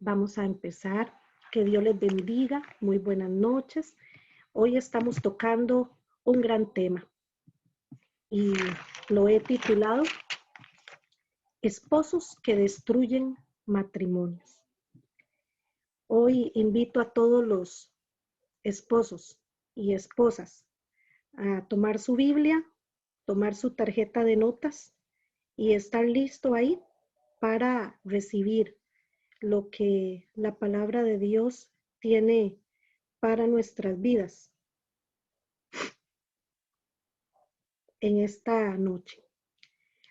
Vamos a empezar. Que Dios les bendiga. Muy buenas noches. Hoy estamos tocando un gran tema y lo he titulado Esposos que destruyen matrimonios. Hoy invito a todos los esposos y esposas a tomar su Biblia, tomar su tarjeta de notas y estar listo ahí para recibir lo que la palabra de Dios tiene para nuestras vidas en esta noche.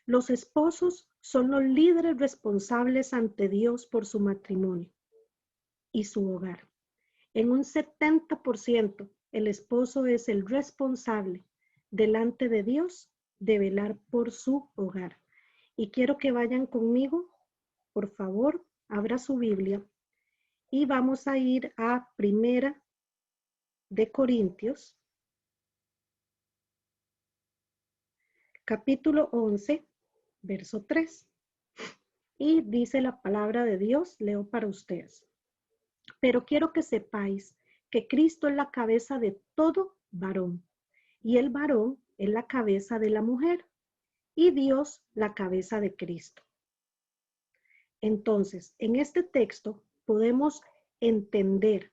Los esposos son los líderes responsables ante Dios por su matrimonio y su hogar. En un 70%, el esposo es el responsable delante de Dios de velar por su hogar. Y quiero que vayan conmigo, por favor, abra su Biblia y vamos a ir a Primera de Corintios, capítulo 11, verso 3. Y dice la palabra de Dios, leo para ustedes. Pero quiero que sepáis que Cristo es la cabeza de todo varón, y el varón es la cabeza de la mujer, y Dios la cabeza de Cristo. Entonces, en este texto podemos entender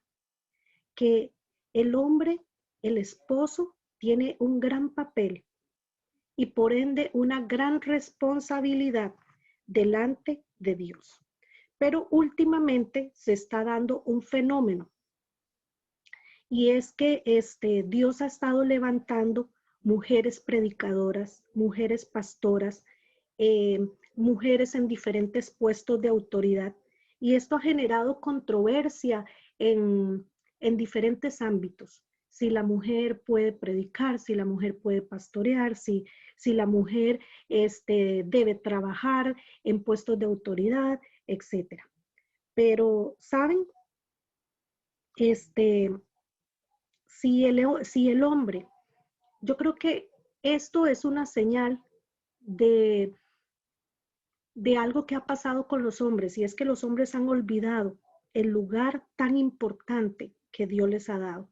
que el hombre, el esposo, tiene un gran papel y por ende una gran responsabilidad delante de Dios. Pero últimamente se está dando un fenómeno y es que Dios ha estado levantando mujeres predicadoras, mujeres pastoras, mujeres en diferentes puestos de autoridad y esto ha generado controversia en diferentes ámbitos. Si la mujer puede predicar, si la mujer puede pastorear, si la mujer debe trabajar en puestos de autoridad, etcétera. Pero, ¿saben? Si el hombre, yo creo que esto es una señal de algo que ha pasado con los hombres, y es que los hombres han olvidado el lugar tan importante que Dios les ha dado.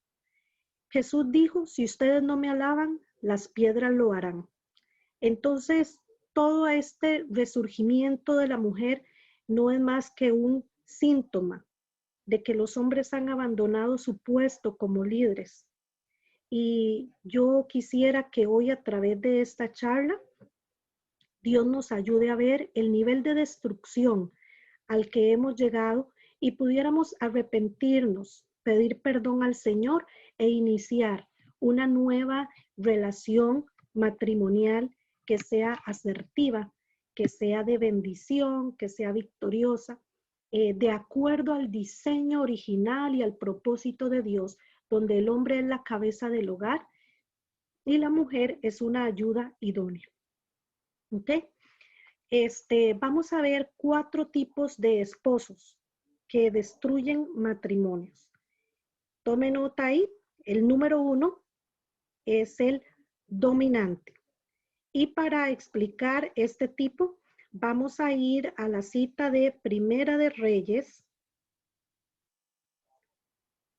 Jesús dijo, si ustedes no me alaban, las piedras lo harán. Entonces, todo este resurgimiento de la mujer no es más que un síntoma de que los hombres han abandonado su puesto como líderes. Y yo quisiera que hoy a través de esta charla, Dios nos ayude a ver el nivel de destrucción al que hemos llegado y pudiéramos arrepentirnos, pedir perdón al Señor e iniciar una nueva relación matrimonial que sea asertiva, que sea de bendición, que sea victoriosa, de acuerdo al diseño original y al propósito de Dios, donde el hombre es la cabeza del hogar y la mujer es una ayuda idónea. ¿Ok? Vamos a ver 4 tipos de esposos que destruyen matrimonios. Tome nota ahí. El número 1 es el dominante. Y para explicar este tipo, vamos a ir a la cita de Primera de Reyes,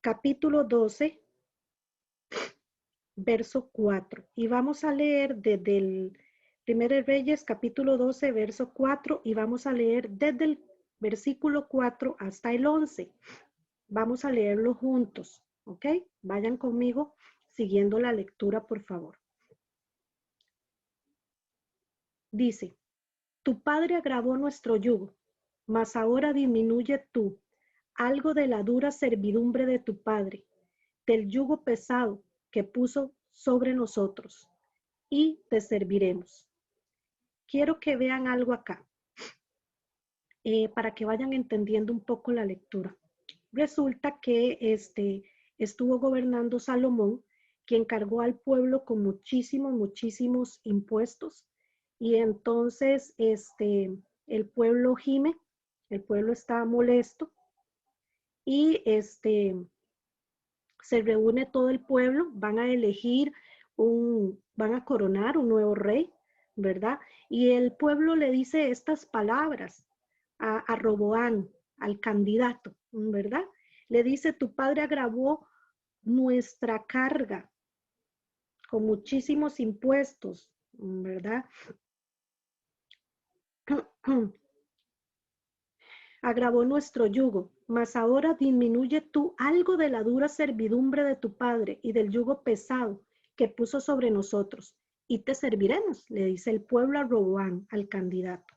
capítulo 12, verso 4. Y vamos a leer desde el Primera de Reyes, capítulo 12, verso 4, y vamos a leer desde el versículo 4 hasta el 11. Vamos a leerlo juntos, ¿ok? Vayan conmigo siguiendo la lectura, por favor. Dice, tu padre agravó nuestro yugo, mas ahora disminuye tú algo de la dura servidumbre de tu padre, del yugo pesado que puso sobre nosotros, y te serviremos. Quiero que vean algo acá, para que vayan entendiendo un poco la lectura. Resulta que estuvo gobernando Salomón, quien cargó al pueblo con muchísimos impuestos, y entonces el pueblo gime, el pueblo está molesto, y se reúne todo el pueblo, van a elegir van a coronar un nuevo rey, ¿verdad? Y el pueblo le dice estas palabras a Roboán, al candidato, ¿verdad? Le dice, tu padre agravó nuestra carga con muchísimos impuestos, ¿verdad? Agravó nuestro yugo, mas ahora disminuye tú algo de la dura servidumbre de tu padre y del yugo pesado que puso sobre nosotros, y te serviremos, le dice el pueblo a Roboam, al candidato.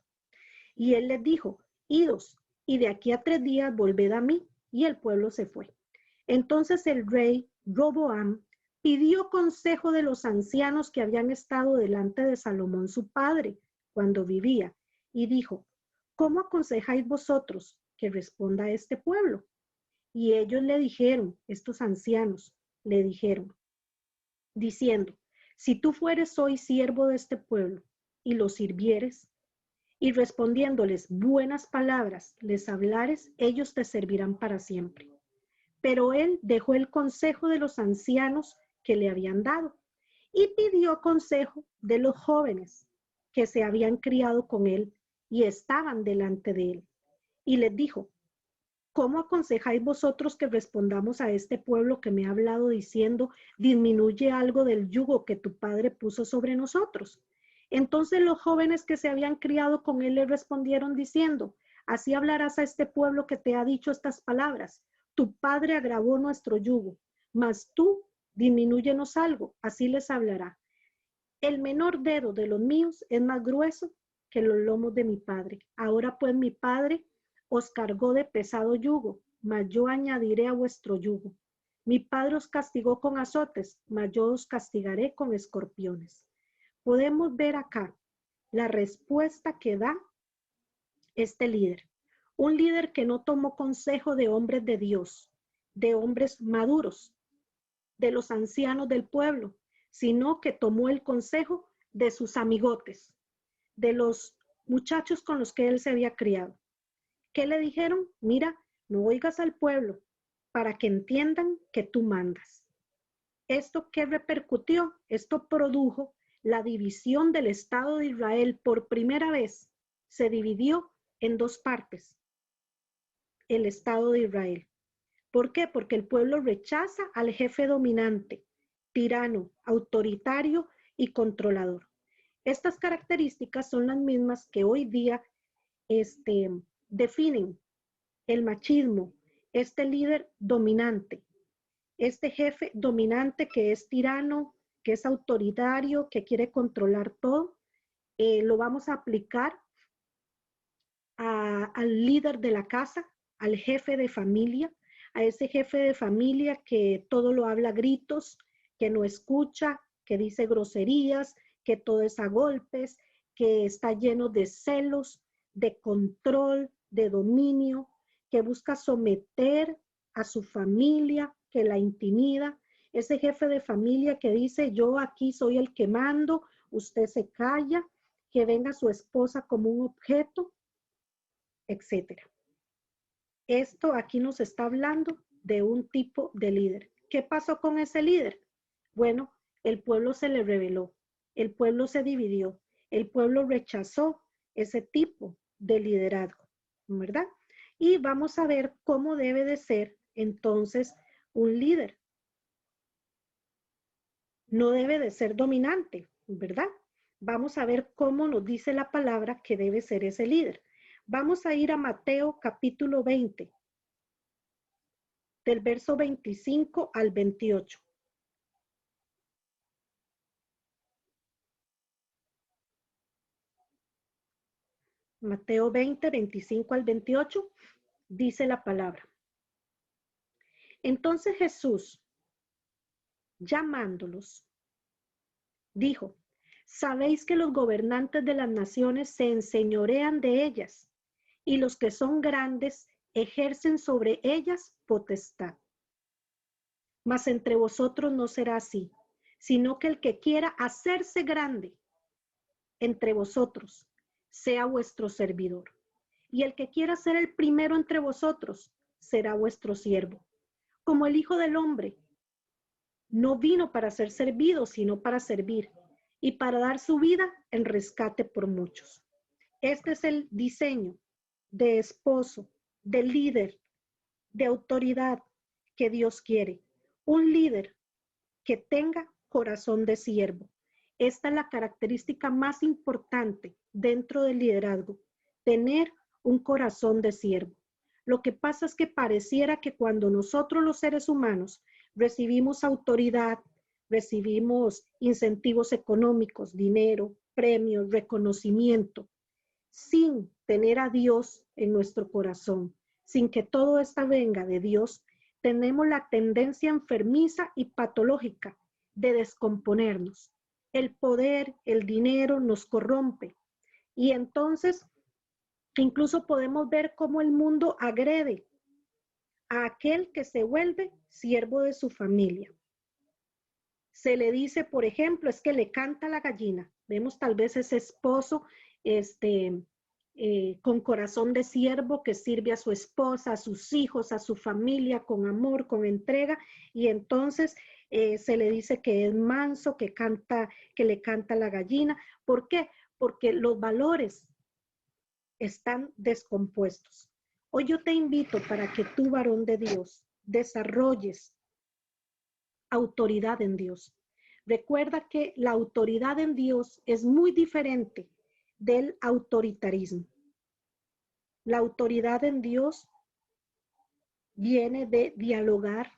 Y él les dijo, idos, y de aquí a 3 días volved a mí. Y el pueblo se fue. Entonces el rey Roboam pidió consejo de los ancianos que habían estado delante de Salomón su padre cuando vivía, y dijo, ¿cómo aconsejáis vosotros que responda a este pueblo? Y ellos le dijeron, estos ancianos, le dijeron, diciendo, si tú fueres hoy siervo de este pueblo y lo sirvieres, y respondiéndoles buenas palabras les hablares, ellos te servirán para siempre. Pero él dejó el consejo de los ancianos que le habían dado y pidió consejo de los jóvenes que se habían criado con él y estaban delante de él. Y les dijo, ¿cómo aconsejáis vosotros que respondamos a este pueblo que me ha hablado diciendo, disminuye algo del yugo que tu padre puso sobre nosotros? Entonces los jóvenes que se habían criado con él le respondieron diciendo, así hablarás a este pueblo que te ha dicho estas palabras. Tu padre agravó nuestro yugo, mas tú disminúyenos algo, así les hablará. El menor dedo de los míos es más grueso que los lomos de mi padre. Ahora pues mi padre os cargó de pesado yugo, mas yo añadiré a vuestro yugo. Mi padre os castigó con azotes, mas yo os castigaré con escorpiones. Podemos ver acá la respuesta que da este líder. Un líder que no tomó consejo de hombres de Dios, de hombres maduros, de los ancianos del pueblo, sino que tomó el consejo de sus amigotes, de los muchachos con los que él se había criado. ¿Qué le dijeron? Mira, no oigas al pueblo para que entiendan que tú mandas. ¿Esto qué repercutió? Esto produjo la división del Estado de Israel. Por primera vez se dividió en 2 partes el Estado de Israel. ¿Por qué? Porque el pueblo rechaza al jefe dominante, tirano, autoritario y controlador. Estas características son las mismas que hoy día definen el machismo, este líder dominante, este jefe dominante que es tirano, que es autoritario, que quiere controlar todo, lo vamos a aplicar al líder de la casa, al jefe de familia, a ese jefe de familia que todo lo habla a gritos, que no escucha, que dice groserías, que todo es a golpes, que está lleno de celos, de control, de dominio, que busca someter a su familia, que la intimida. Ese jefe de familia que dice, yo aquí soy el que mando, usted se calla, que venga su esposa como un objeto, etcétera. Esto aquí nos está hablando de un tipo de líder. ¿Qué pasó con ese líder? Bueno, el pueblo se le rebeló, el pueblo se dividió, el pueblo rechazó ese tipo de liderazgo, ¿verdad? Y vamos a ver cómo debe de ser entonces un líder. No debe de ser dominante, ¿verdad? Vamos a ver cómo nos dice la palabra que debe ser ese líder. Vamos a ir a Mateo capítulo 20, del verso 25 al 28. Mateo 20, 25 al 28, dice la palabra. Entonces Jesús, llamándolos, dijo, sabéis que los gobernantes de las naciones se enseñorean de ellas, y los que son grandes ejercen sobre ellas potestad. Mas entre vosotros no será así, sino que el que quiera hacerse grande entre vosotros sea vuestro servidor. Y el que quiera ser el primero entre vosotros será vuestro siervo. Como el Hijo del Hombre no vino para ser servido, sino para servir y para dar su vida en rescate por muchos. Este es el diseño de esposo de líder, de autoridad que Dios quiere. Un líder que tenga corazón de siervo. Esta es la característica más importante dentro del liderazgo, tener un corazón de siervo. Lo que pasa es que pareciera que cuando nosotros los seres humanos recibimos autoridad, recibimos incentivos económicos, dinero, premios, reconocimiento, sin tener a Dios en nuestro corazón, sin que todo esto venga de Dios, tenemos la tendencia enfermiza y patológica de descomponernos. El poder, el dinero nos corrompe y entonces incluso podemos ver cómo el mundo agrede a aquel que se vuelve siervo de su familia. Se le dice, por ejemplo, es que le canta la gallina. Vemos tal vez ese esposo con corazón de siervo que sirve a su esposa, a sus hijos, a su familia con amor, con entrega, y entonces se le dice que es manso, que le canta la gallina. ¿Por qué? Porque los valores están descompuestos. Hoy yo te invito para que tú, varón de Dios, desarrolles autoridad en Dios. Recuerda que la autoridad en Dios es muy diferente del autoritarismo. La autoridad en Dios viene de dialogar.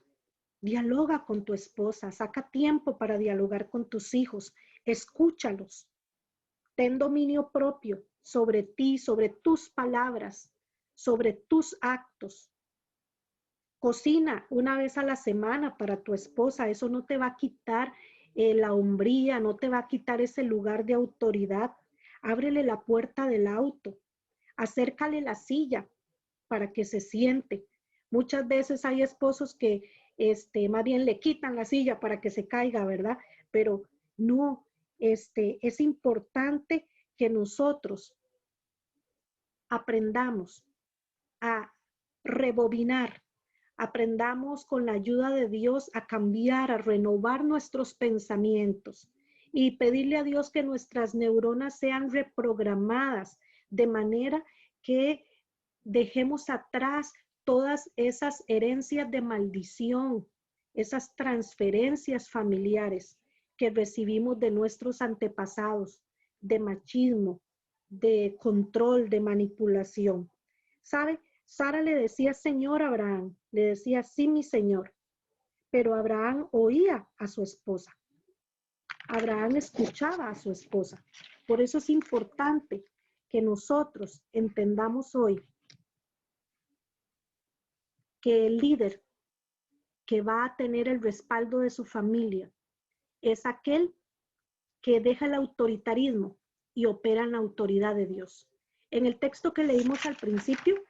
Dialoga con tu esposa, saca tiempo para dialogar con tus hijos, escúchalos. Ten dominio propio sobre ti, sobre tus palabras, sobre tus actos. Cocina una vez a la semana para tu esposa, eso no te va a quitar la hombría, no te va a quitar ese lugar de autoridad. Ábrele la puerta del auto, acércale la silla para que se siente. Muchas veces hay esposos que más bien le quitan la silla para que se caiga, ¿verdad? Pero no, es importante que nosotros aprendamos a rebobinar, aprendamos con la ayuda de Dios a cambiar, a renovar nuestros pensamientos y pedirle a Dios que nuestras neuronas sean reprogramadas de manera que dejemos atrás todas esas herencias de maldición, esas transferencias familiares que recibimos de nuestros antepasados, de machismo, de control, de manipulación. ¿Sabe? Sara le decía Señor a Abraham, le decía sí mi Señor, pero Abraham oía a su esposa. Abraham escuchaba a su esposa. Por eso es importante que nosotros entendamos hoy que el líder que va a tener el respaldo de su familia es aquel que deja el autoritarismo y opera en la autoridad de Dios. En el texto que leímos al principio,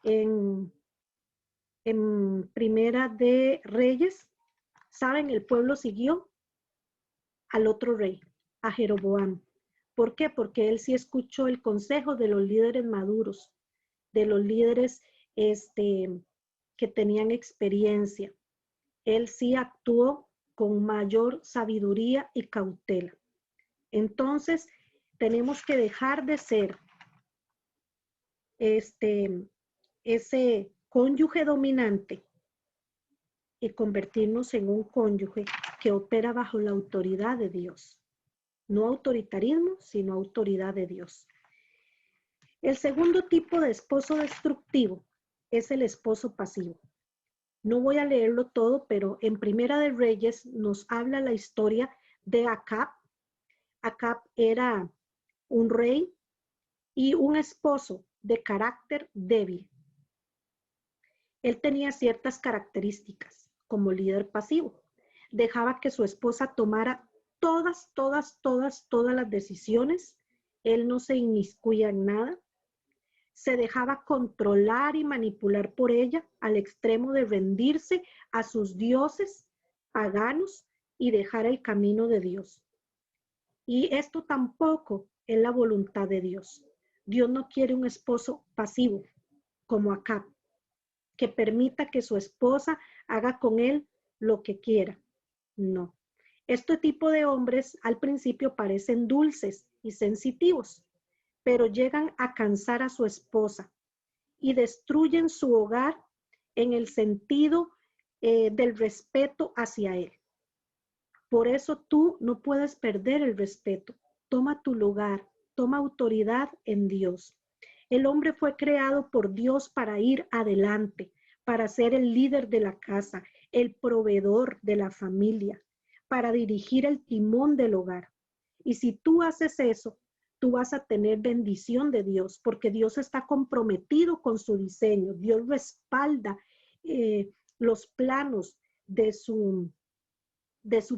en Primera de Reyes, saben, el pueblo siguió al otro rey, a Jeroboam. ¿Por qué? Porque él sí escuchó el consejo de los líderes maduros, de los líderes que tenían experiencia. Él sí actuó con mayor sabiduría y cautela. Entonces, tenemos que dejar de ser ese cónyuge dominante y convertirnos en un cónyuge que opera bajo la autoridad de Dios. No autoritarismo, sino autoridad de Dios. El segundo tipo de esposo destructivo es el esposo pasivo. No voy a leerlo todo, pero en Primera de Reyes nos habla la historia de Acab. Acab era un rey y un esposo de carácter débil. Él tenía ciertas características como líder pasivo. Dejaba que su esposa tomara todas las decisiones. Él no se inmiscuía en nada. Se dejaba controlar y manipular por ella al extremo de rendirse a sus dioses paganos y dejar el camino de Dios. Y esto tampoco es la voluntad de Dios. Dios no quiere un esposo pasivo como Acab, que permita que su esposa haga con él lo que quiera. No. Este tipo de hombres al principio parecen dulces y sensitivos, pero llegan a cansar a su esposa y destruyen su hogar en el sentido del respeto hacia él. Por eso tú no puedes perder el respeto. Toma tu lugar, toma autoridad en Dios. El hombre fue creado por Dios para ir adelante, para ser el líder de la casa, el proveedor de la familia, para dirigir el timón del hogar. Y si tú haces eso, tú vas a tener bendición de Dios, porque Dios está comprometido con su diseño. Dios respalda los planos de su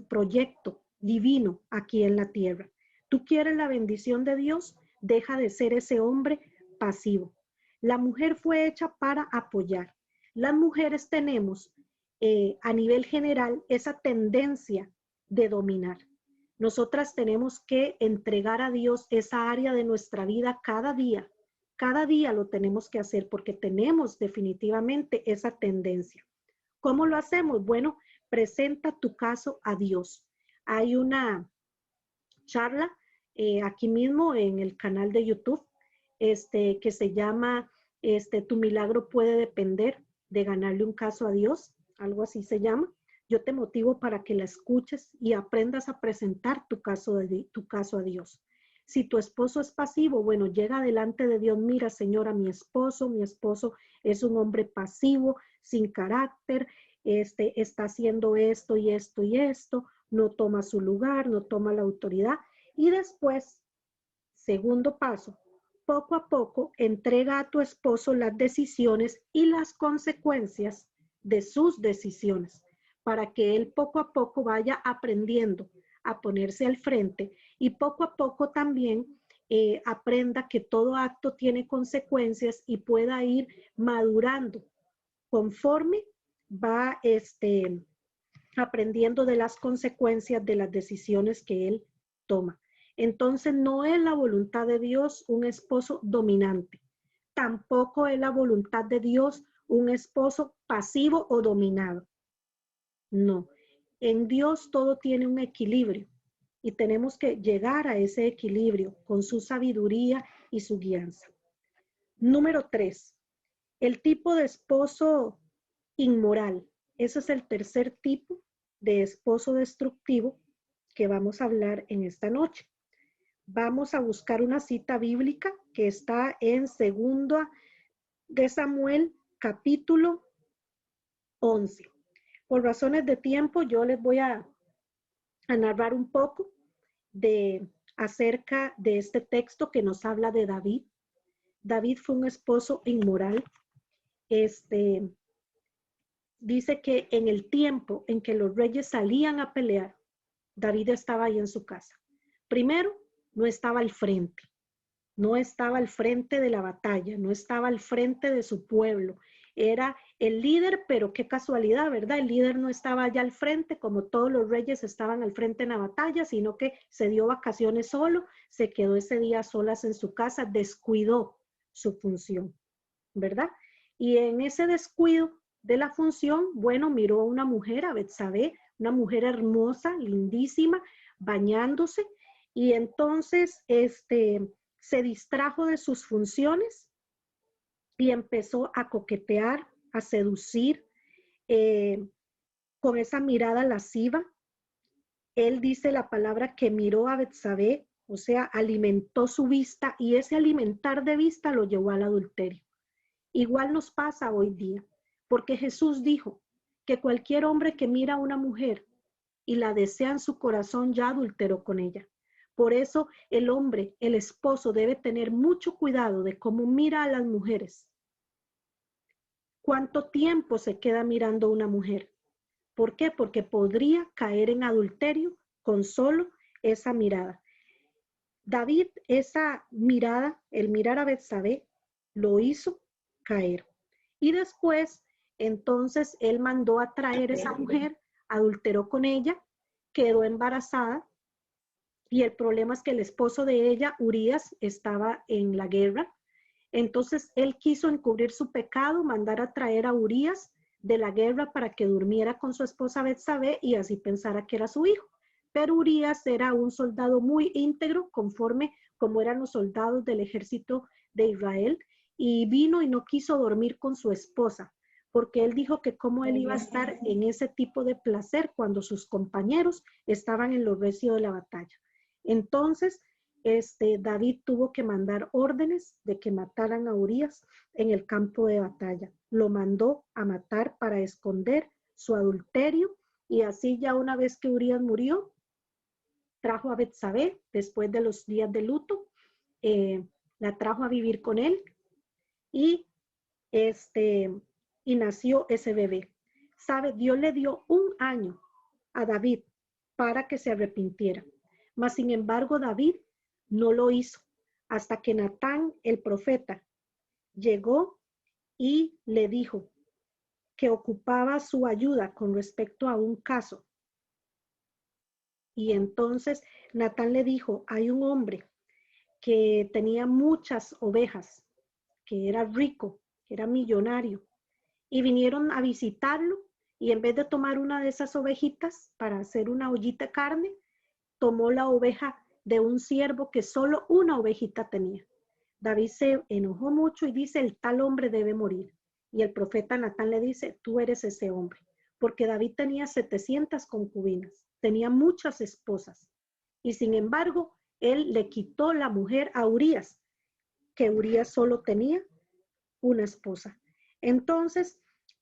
proyecto divino aquí en la tierra. ¿Tú quieres la bendición de Dios? Deja de ser ese hombre pasivo. La mujer fue hecha para apoyar. Las mujeres tenemos a nivel general esa tendencia de dominar. Nosotras tenemos que entregar a Dios esa área de nuestra vida cada día. Cada día lo tenemos que hacer porque tenemos definitivamente esa tendencia. ¿Cómo lo hacemos? Bueno, presenta tu caso a Dios. Hay una charla aquí mismo en el canal de YouTube que se llama Tu milagro puede depender de ganarle un caso a Dios, algo así se llama. Yo te motivo para que la escuches y aprendas a presentar tu caso a Dios. Si tu esposo es pasivo, bueno, llega delante de Dios, mira, señora, mi esposo es un hombre pasivo, sin carácter, está haciendo esto y esto y esto, no toma su lugar, no toma la autoridad. Y después, segundo paso, poco a poco entrega a tu esposo las decisiones y las consecuencias de sus decisiones, para que él poco a poco vaya aprendiendo a ponerse al frente y poco a poco también aprenda que todo acto tiene consecuencias y pueda ir madurando conforme va aprendiendo de las consecuencias de las decisiones que él toma. Entonces no es la voluntad de Dios un esposo dominante. Tampoco es la voluntad de Dios un esposo pasivo o dominado. No. En Dios todo tiene un equilibrio y tenemos que llegar a ese equilibrio con su sabiduría y su guianza. Número 3. El tipo de esposo inmoral. Ese es el tercer tipo de esposo destructivo que vamos a hablar en esta noche. Vamos a buscar una cita bíblica que está en 2 de Samuel, capítulo 11. Por razones de tiempo, yo les voy a narrar un poco acerca de este texto que nos habla de David. David fue un esposo inmoral. Dice que en el tiempo en que los reyes salían a pelear, David estaba ahí en su casa. Primero, no estaba al frente. No estaba al frente de la batalla, no estaba al frente de su pueblo. Era el líder, pero qué casualidad, ¿verdad? El líder no estaba allá al frente, como todos los reyes estaban al frente en la batalla, sino que se dio vacaciones solo, se quedó ese día solas en su casa, descuidó su función, ¿verdad? Y en ese descuido de la función, bueno, miró a una mujer, a Betsabé, una mujer hermosa, lindísima, bañándose, y entonces se distrajo de sus funciones y empezó a coquetear, a seducir con esa mirada lasciva. Él dice la palabra que miró a Betsabé, o sea, alimentó su vista y ese alimentar de vista lo llevó al adulterio. Igual nos pasa hoy día, porque Jesús dijo que cualquier hombre que mira a una mujer y la desea en su corazón ya adulteró con ella. Por eso el hombre, el esposo, debe tener mucho cuidado de cómo mira a las mujeres. ¿Cuánto tiempo se queda mirando a una mujer? ¿Por qué? Porque podría caer en adulterio con solo esa mirada. David, esa mirada, el mirar a Betsabé, lo hizo caer. Y después, entonces, él mandó a traer a esa mujer, adulteró con ella, quedó embarazada. Y el problema es que el esposo de ella, Urías, estaba en la guerra. Entonces él quiso encubrir su pecado, mandar a traer a Urías de la guerra para que durmiera con su esposa Betsabé y así pensara que era su hijo. Pero Urías era un soldado muy íntegro, conforme como eran los soldados del ejército de Israel, y vino y no quiso dormir con su esposa, porque él dijo que cómo él iba a estar en ese tipo de placer cuando sus compañeros estaban en lo recio de la batalla. Entonces, David tuvo que mandar órdenes de que mataran a Urías en el campo de batalla. Lo mandó a matar para esconder su adulterio, y así ya una vez que Urías murió, trajo a Betsabé después de los días de luto, la trajo a vivir con él y, y nació ese bebé. ¿Sabe? Dios le dio 1 año a David para que se arrepintiera. Mas, sin embargo, David no lo hizo hasta que Natán, el profeta, llegó y le dijo que ocupaba su ayuda con respecto a un caso. Y entonces Natán le dijo, hay un hombre que tenía muchas ovejas, que era rico, que era millonario, y vinieron a visitarlo, y en vez de tomar una de esas ovejitas para hacer una ollita de carne, tomó la oveja de un siervo que solo una ovejita tenía. David se enojó mucho y dice, el tal hombre debe morir. Y el profeta Natán le dice, tú eres ese hombre, porque David tenía 700 concubinas, tenía muchas esposas, y sin embargo, él le quitó la mujer a Urías, que Urías solo tenía una esposa. Entonces,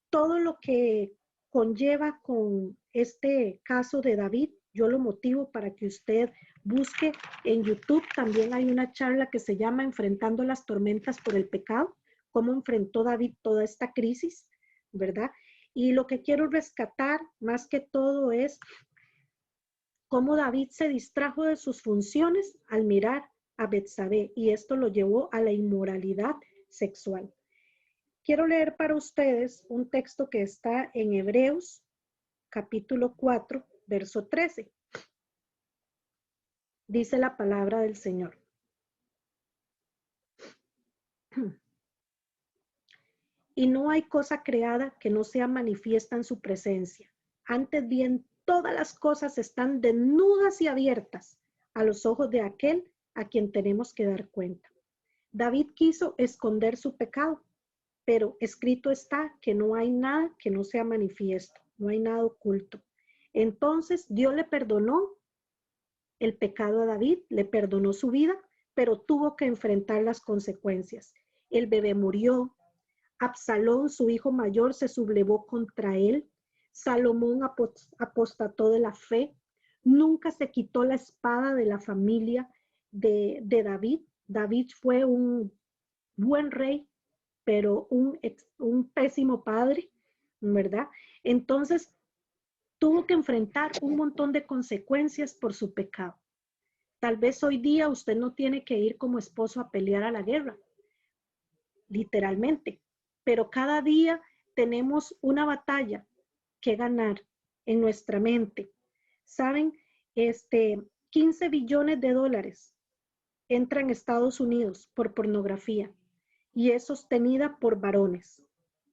todo lo que conlleva con este caso de David, yo lo motivo para que usted busque en YouTube. También hay una charla que se llama Enfrentando las tormentas por el pecado, cómo enfrentó David toda esta crisis, ¿verdad? Y lo que quiero rescatar más que todo es cómo David se distrajo de sus funciones al mirar a Betsabé, y esto lo llevó a la inmoralidad sexual. Quiero leer para ustedes un texto que está en Hebreos, capítulo 4, verso 13. Dice la palabra del Señor. Y no hay cosa creada que no sea manifiesta en su presencia. Antes bien, todas las cosas están desnudas y abiertas a los ojos de aquel a quien tenemos que dar cuenta. David quiso esconder su pecado, pero escrito está que no hay nada que no sea manifiesto, no hay nada oculto. Entonces Dios le perdonó el pecado a David, le perdonó su vida, pero tuvo que enfrentar las consecuencias. El bebé murió, Absalón, su hijo mayor, se sublevó contra él, Salomón apostató de la fe, nunca se quitó la espada de la familia de David. David fue un buen rey, pero un pésimo padre, ¿verdad? Entonces, tuvo que enfrentar un montón de consecuencias por su pecado. Tal vez hoy día usted no tiene que ir como esposo a pelear a la guerra, literalmente, pero cada día tenemos una batalla que ganar en nuestra mente. ¿Saben? 15 billones de dólares entran a Estados Unidos por pornografía, y es sostenida por varones,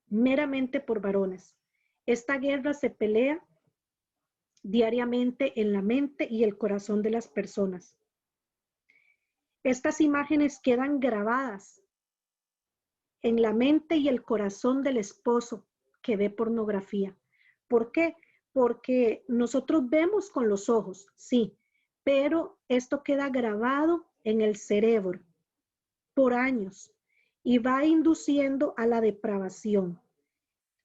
meramente por varones. Esta guerra se pelea diariamente en la mente y el corazón de las personas. Estas imágenes quedan grabadas en la mente y el corazón del esposo que ve pornografía. ¿Por qué? Porque nosotros vemos con los ojos, sí, pero esto queda grabado en el cerebro por años y va induciendo a la depravación,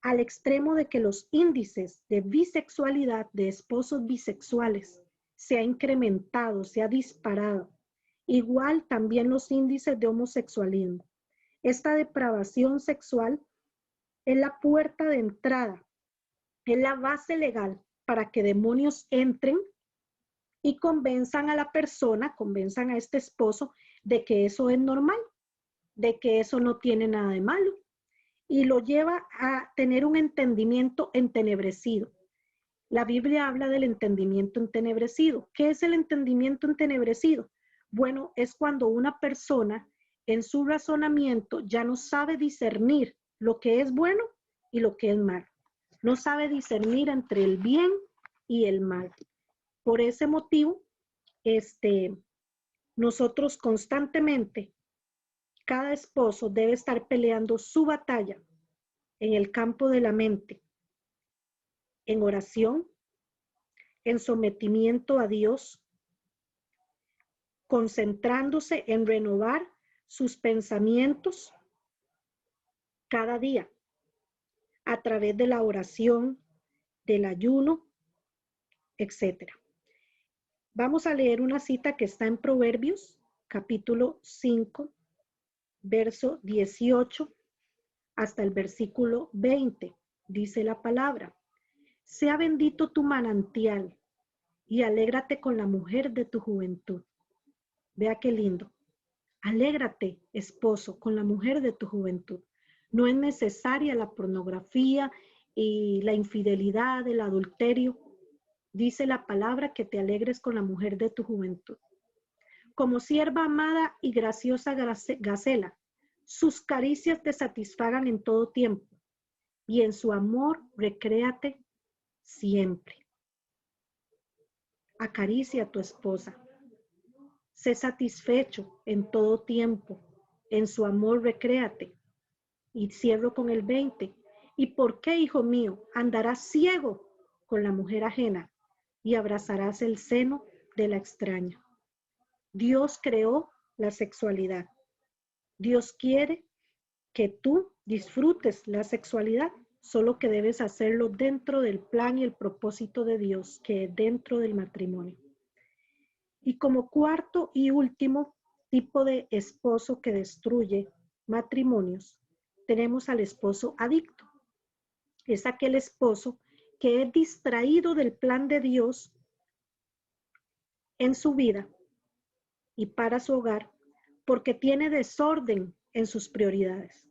al extremo de que los índices de bisexualidad de esposos bisexuales se ha incrementado, se ha disparado. Igual también los índices de homosexualismo. Esta depravación sexual es la puerta de entrada, es la base legal para que demonios entren y convenzan a la persona, convenzan a este esposo de que eso es normal, de que eso no tiene nada de malo, y lo lleva a tener un entendimiento entenebrecido. La Biblia habla del entendimiento entenebrecido. ¿Qué es el entendimiento entenebrecido? Bueno, es cuando una persona en su razonamiento ya no sabe discernir lo que es bueno y lo que es malo. No sabe discernir entre el bien y el mal. Por ese motivo, nosotros constantemente Cada esposo debe estar peleando su batalla en el campo de la mente, en oración, en sometimiento a Dios, concentrándose en renovar sus pensamientos cada día a través de la oración, del ayuno, etc. Vamos a leer una cita que está en Proverbios, capítulo 5, verso 18 hasta el versículo 20. Dice la palabra: sea bendito tu manantial y alégrate con la mujer de tu juventud. Vea qué lindo. Alégrate, esposo, con la mujer de tu juventud. No es necesaria la pornografía y la infidelidad, el adulterio. Dice la palabra que te alegres con la mujer de tu juventud. Como sierva amada y graciosa gacela, sus caricias te satisfagan en todo tiempo, y en su amor recréate siempre. Acaricia a tu esposa. Sé satisfecho en todo tiempo, en su amor recréate. Y cierro con el 20. ¿Y por qué, hijo mío, andarás ciego con la mujer ajena y abrazarás el seno de la extraña? Dios creó la sexualidad. Dios quiere que tú disfrutes la sexualidad, solo que debes hacerlo dentro del plan y el propósito de Dios, que es dentro del matrimonio. Y como cuarto y último tipo de esposo que destruye matrimonios, tenemos al esposo adicto. Es aquel esposo que es distraído del plan de Dios en su vida y para su hogar porque tiene desorden en sus prioridades.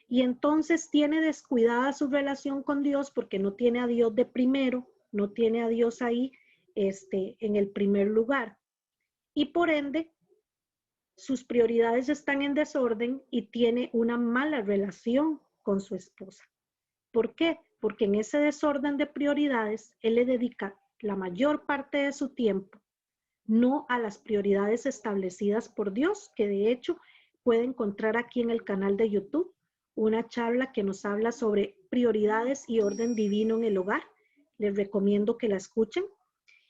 Y entonces tiene descuidada su relación con Dios porque no tiene a Dios de primero, no tiene a Dios ahí en el primer lugar. Y por ende, sus prioridades están en desorden y tiene una mala relación con su esposa. ¿Por qué? Porque en ese desorden de prioridades, él le dedica la mayor parte de su tiempo no a las prioridades establecidas por Dios, que de hecho puede encontrar aquí en el canal de YouTube una charla que nos habla sobre prioridades y orden divino en el hogar. Les recomiendo que la escuchen.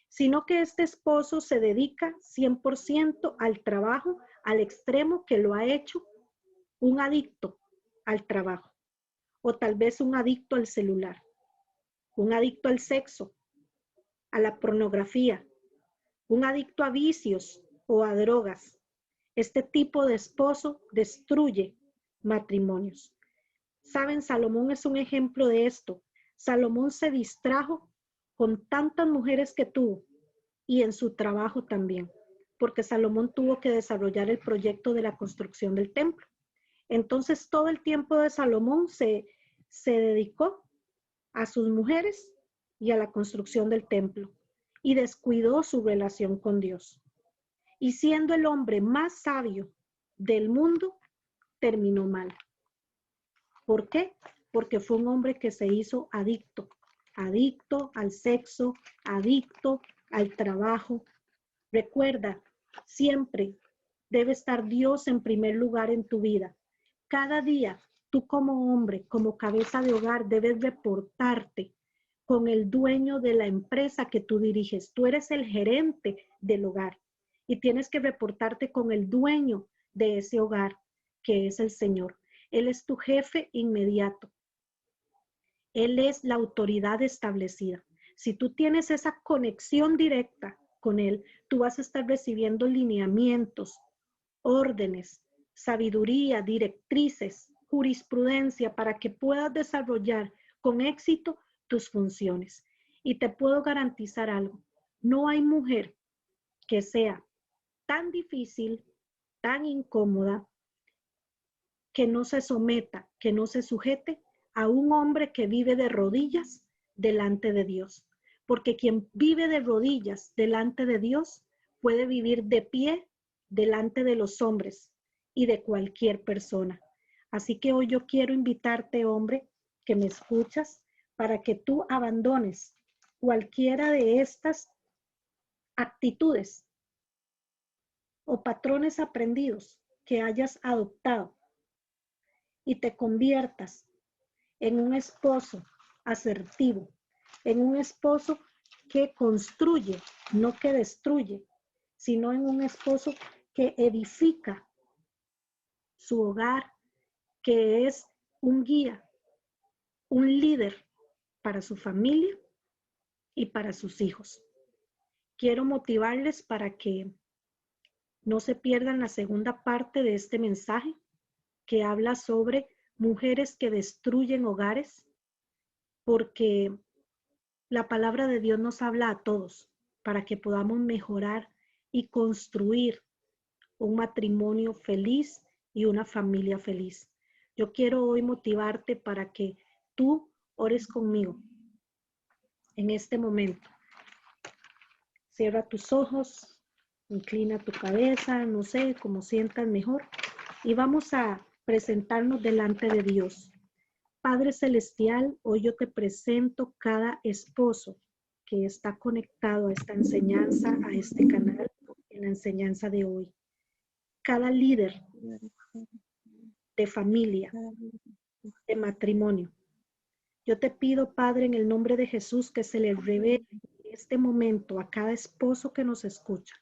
Sino que este esposo se dedica 100% al trabajo, al extremo que lo ha hecho un adicto al trabajo, o tal vez un adicto al celular, un adicto al sexo, a la pornografía, un adicto a vicios o a drogas. Este tipo de esposo destruye matrimonios. Saben, Salomón es un ejemplo de esto. Salomón se distrajo con tantas mujeres que tuvo y en su trabajo también, porque Salomón tuvo que desarrollar el proyecto de la construcción del templo. Entonces, todo el tiempo de Salomón se dedicó a sus mujeres y a la construcción del templo y descuidó su relación con Dios. Y siendo el hombre más sabio del mundo, terminó mal. ¿Por qué? Porque fue un hombre que se hizo adicto al sexo, adicto al trabajo. Recuerda, siempre debe estar Dios en primer lugar en tu vida. Cada día, tú como hombre, como cabeza de hogar, debes reportarte con el dueño de la empresa que tú diriges. Tú eres el gerente del hogar y tienes que reportarte con el dueño de ese hogar, que es el Señor. Él es tu jefe inmediato. Él es la autoridad establecida. Si tú tienes esa conexión directa con Él, tú vas a estar recibiendo lineamientos, órdenes, sabiduría, directrices, jurisprudencia para que puedas desarrollar con éxito tus funciones. Y te puedo garantizar algo, no hay mujer que sea tan difícil, tan incómoda, que no se someta, que no se sujete a un hombre que vive de rodillas delante de Dios. Porque quien vive de rodillas delante de Dios puede vivir de pie delante de los hombres y de cualquier persona. Así que hoy yo quiero invitarte, hombre, que me escuchas, para que tú abandones cualquiera de estas actitudes o patrones aprendidos que hayas adoptado y te conviertas en un esposo asertivo, en un esposo que construye, no que destruye, sino en un esposo que edifica su hogar, que es un guía, un líder para su familia y para sus hijos. Quiero motivarles para que no se pierdan la segunda parte de este mensaje que habla sobre mujeres que destruyen hogares, porque la palabra de Dios nos habla a todos para que podamos mejorar y construir un matrimonio feliz y una familia feliz. Yo quiero hoy motivarte para que tú ores conmigo en este momento. Cierra tus ojos, inclina tu cabeza, no sé, como sientas mejor, y vamos a presentarnos delante de Dios. Padre Celestial, hoy yo te presento cada esposo que está conectado a esta enseñanza, a este canal, en la enseñanza de hoy. Cada líder de familia, de matrimonio. Yo te pido, Padre, en el nombre de Jesús, que se le revele en este momento a cada esposo que nos escucha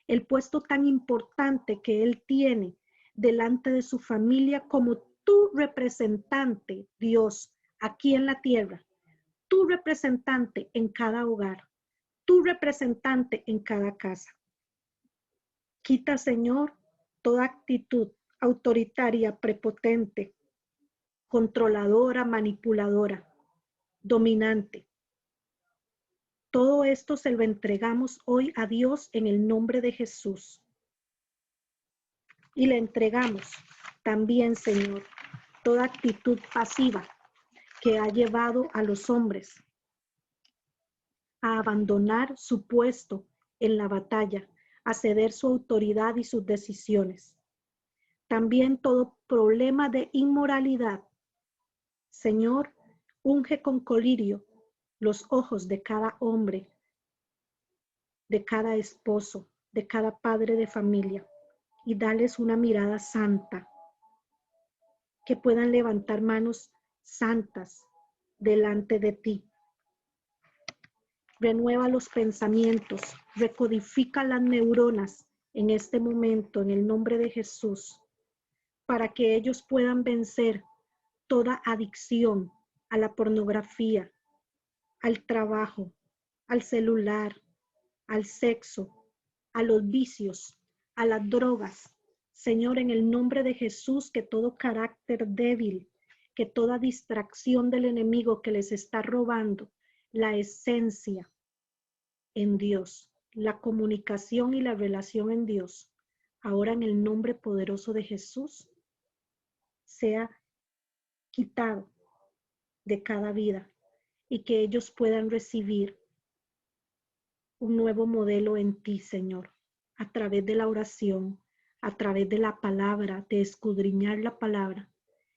el puesto tan importante que él tiene delante de su familia como tu representante, Dios, aquí en la tierra, tu representante en cada hogar, tu representante en cada casa. Quita, Señor, toda actitud autoritaria, prepotente, controladora, manipuladora, dominante. Todo esto se lo entregamos hoy a Dios en el nombre de Jesús. Y le entregamos también, Señor, toda actitud pasiva que ha llevado a los hombres a abandonar su puesto en la batalla, a ceder su autoridad y sus decisiones. También todo problema de inmoralidad. Señor, unge con colirio los ojos de cada hombre, de cada esposo, de cada padre de familia, y dales una mirada santa, que puedan levantar manos santas delante de ti. Renueva los pensamientos, recodifica las neuronas en este momento, en el nombre de Jesús, para que ellos puedan vencer toda adicción a la pornografía, al trabajo, al celular, al sexo, a los vicios, a las drogas. Señor, en el nombre de Jesús, que todo carácter débil, que toda distracción del enemigo que les está robando la esencia en Dios, la comunicación y la relación en Dios, ahora en el nombre poderoso de Jesús, sea quitado de cada vida y que ellos puedan recibir un nuevo modelo en ti, Señor, a través de la oración, a través de la palabra, de escudriñar la palabra,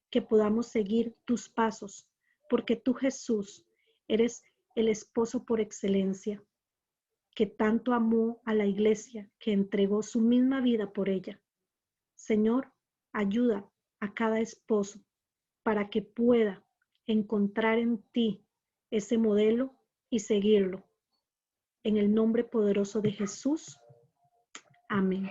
que podamos seguir tus pasos, porque tú, Jesús, eres el esposo por excelencia, que tanto amó a la iglesia, que entregó su misma vida por ella. Señor, ayuda a cada esposo para que pueda encontrar en ti ese modelo y seguirlo. En el nombre poderoso de Jesús. Amén.